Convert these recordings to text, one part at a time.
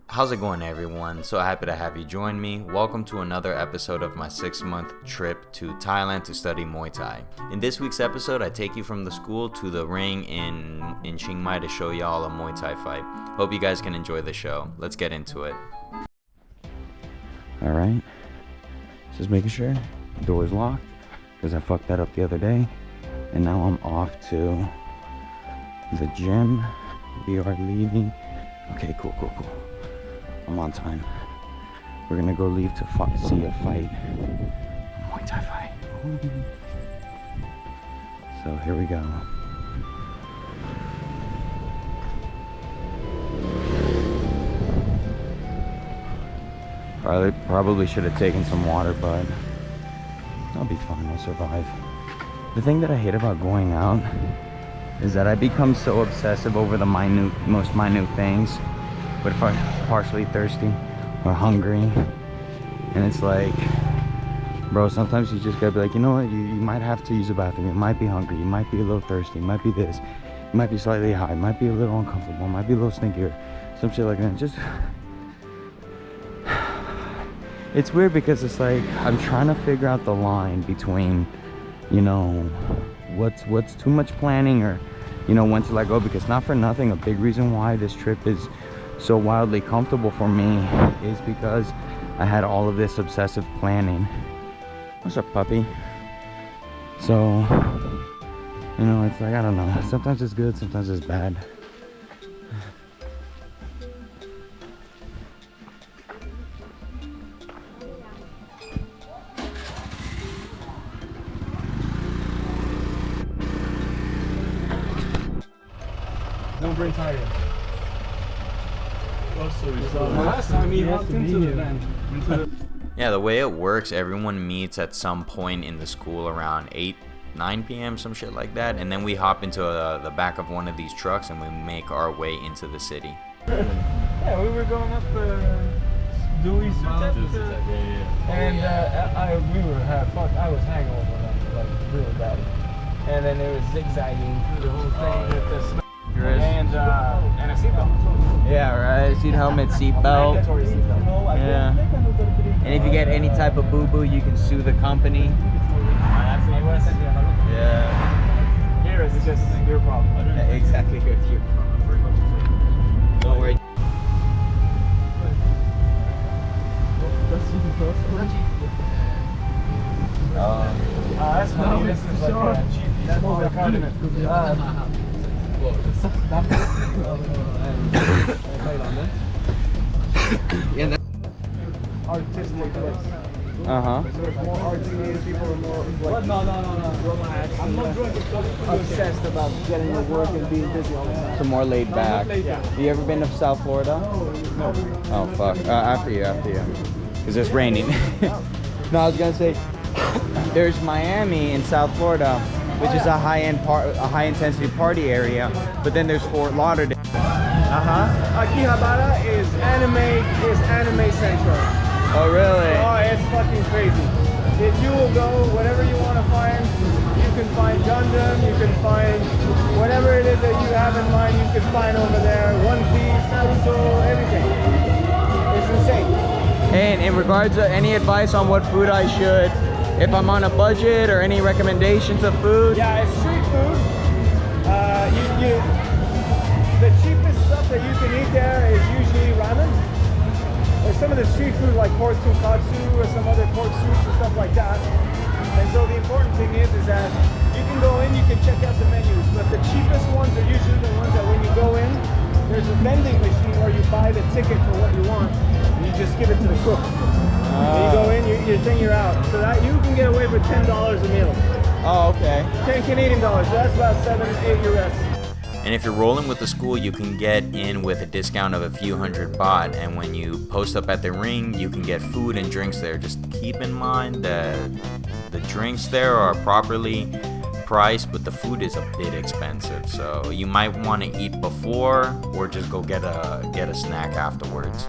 How's it going, everyone? So happy to have you join me. Welcome to another episode of my 6-month trip to Thailand to study Muay Thai. In this week's episode, I take you from the school to the ring in Chiang Mai to show y'all a Muay Thai fight. Hope you guys can enjoy the show. Let's get into it. Alright, just making sure the door is locked because I fucked that up the other day. And now I'm off to the gym. We are leaving. Okay, cool. I'm on time. We're gonna go leave to see a fight. A Muay Thai fight. So here we go. Probably should have taken some water, but I'll be fine. I'll survive. The thing that I hate about going out is that I become so obsessive over the most minute things. But if I'm partially thirsty or hungry, and it's like, bro, sometimes you just gotta be like, you know what, you might have to use the bathroom, you might be hungry, you might be a little thirsty, you might be this, you might be slightly high, you might be a little uncomfortable, you might be a little stinkier, some shit like that. Just, it's weird because it's like, I'm trying to figure out the line between, you know, what's too much planning, or, you know, when to let go. Because not for nothing, a big reason why this trip is so wildly comfortable for me is because I had all of this obsessive planning. What's up, puppy? So, you know, it's like, I don't know, sometimes it's good, sometimes it's bad. Don't bring tire. Last time he hopped into the van. Yeah, the way it works, everyone meets at some point in the school around 9 p.m., some shit like that, and then we hop into the back of one of these trucks and we make our way into the city. Yeah, we were going up Dewey Sutet, and I was hangover, like really bad, and then it was zigzagging through the whole thing with the snow. And a seatbelt. Yeah, right. Seat helmet, seatbelt. Yeah. And if you get any type of boo-boo, you can sue the company. Yeah. Here it's just your problem. Yeah, exactly. Here it's your problem. Don't worry. That's funny. This is like a cheap. That's all the condiment. Artistic list. Uh-huh. So there's more artsy people and more like, no. Relaxed. I'm not obsessed about getting to work and being busy all the time. So more laid back. Yeah. You ever been to South Florida? No. Oh, fuck. After you. Because it's raining. No, I was gonna say, there's Miami in South Florida, which is a high-intensity party area, but then there's Fort Lauderdale. Akihabara is anime central. Oh, really? Oh, it's fucking crazy. If you will go, whatever you want to find, you can find Gundam, you can find whatever it is that you have in mind, you can find over there. One Piece, Naruto, everything. It's insane. And in regards to any advice on what food I should, if I'm on a budget, or any recommendations of food? Yeah, it's street food. The cheapest stuff that you can eat there is usually ramen. Or some of the street food like pork tonkatsu or some other pork soups and stuff like that. And so the important thing is that you can go in, you can check out the menus, but the cheapest ones are usually the ones that when you go in, there's a vending machine where you buy the ticket for what you want, and you just give it to the cook. You go in, you're out. So that you can get away with $10 a meal. Oh, okay. 10 Canadian dollars. So that's about 7-8 US. And if you're rolling with the school, you can get in with a discount of a few hundred baht. And when you post up at the ring, you can get food and drinks there. Just keep in mind that the drinks there are properly priced, but the food is a bit expensive. So you might want to eat before, or just go get a snack afterwards.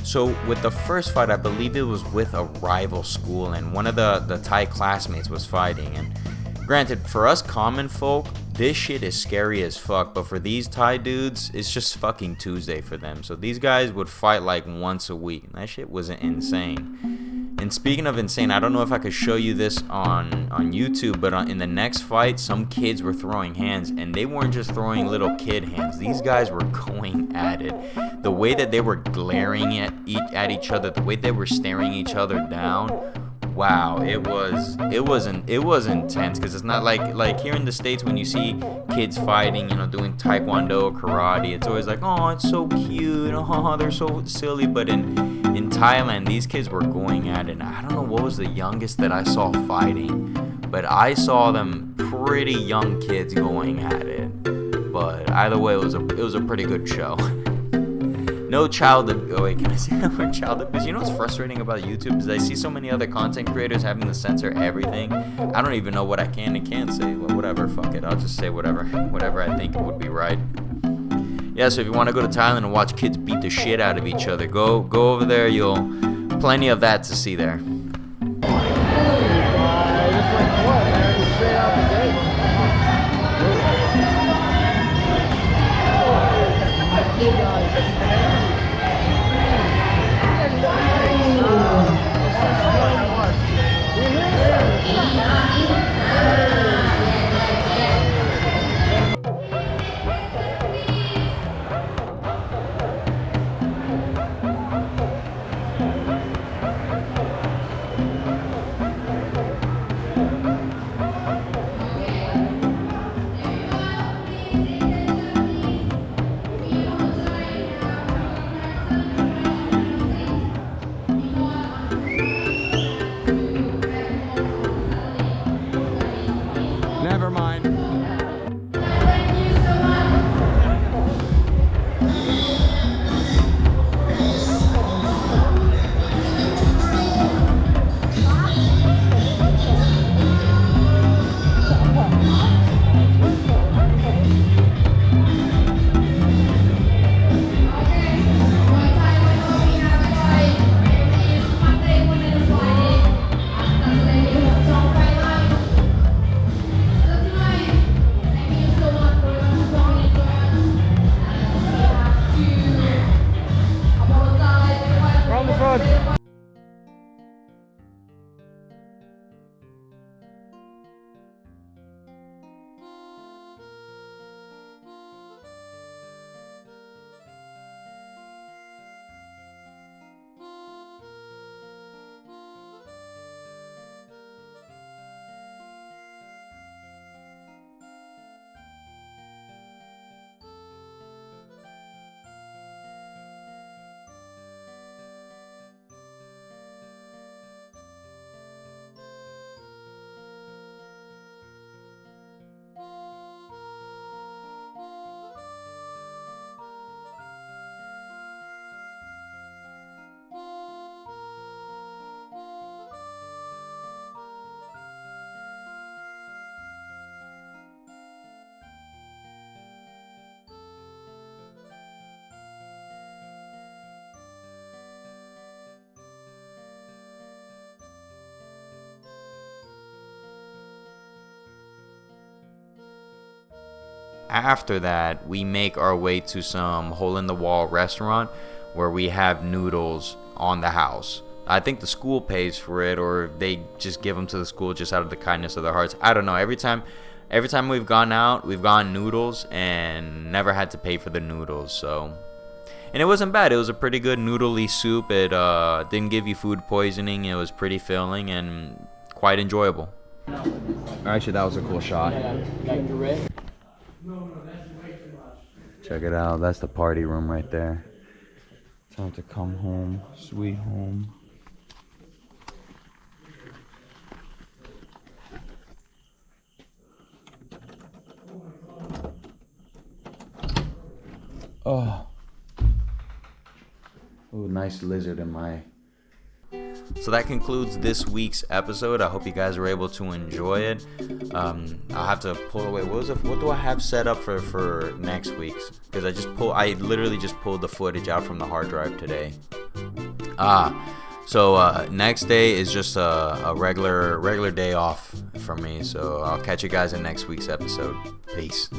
So with the first fight, I believe it was with a rival school, and one of the Thai classmates was fighting. And granted, for us common folk, this shit is scary as fuck, but for these Thai dudes, it's just fucking Tuesday for them. So these guys would fight like once a week, and that shit was insane. And speaking of insane, I don't know if I could show you this on YouTube, but in the next fight, some kids were throwing hands, and they weren't just throwing little kid hands. These guys were going at it. The way that they were glaring at each other, the way they were staring each other down, wow, it was intense. Because it's not like here in the States when you see kids fighting, you know, doing taekwondo or karate, it's always like, oh, it's so cute, oh, they're so silly. But in Thailand, these kids were going at it. And I don't know what was the youngest that I saw fighting, but I saw them pretty young kids going at it. But either way, it was a pretty good show. No child abuse. Oh wait, can I say that word, child abuse? You know what's frustrating about YouTube is I see so many other content creators having to censor everything. I don't even know what I can and can't say. Well, whatever, fuck it. I'll just say whatever I think would be right. Yeah, so if you want to go to Thailand and watch kids beat the shit out of each other, go over there. You'll plenty of that to see there. Never mind. After that, we make our way to some hole-in-the-wall restaurant where we have noodles on the house. I think the school pays for it, or they just give them to the school just out of the kindness of their hearts. I don't know. Every time we've gone out, we've gotten noodles and never had to pay for the noodles. So, and it wasn't bad. It was a pretty good noodly soup. It didn't give you food poisoning. It was pretty filling and quite enjoyable. Actually, that was a cool shot. Check it out. That's the party room right there. Time to come home, sweet home. Oh. Ooh, nice lizard in my... So that concludes this week's episode. I hope you guys were able to enjoy it. I'll have to pull away. What do I have set up for next week's? Because I literally just pulled the footage out from the hard drive today. So next day is just a regular day off for me. So I'll catch you guys in next week's episode. Peace.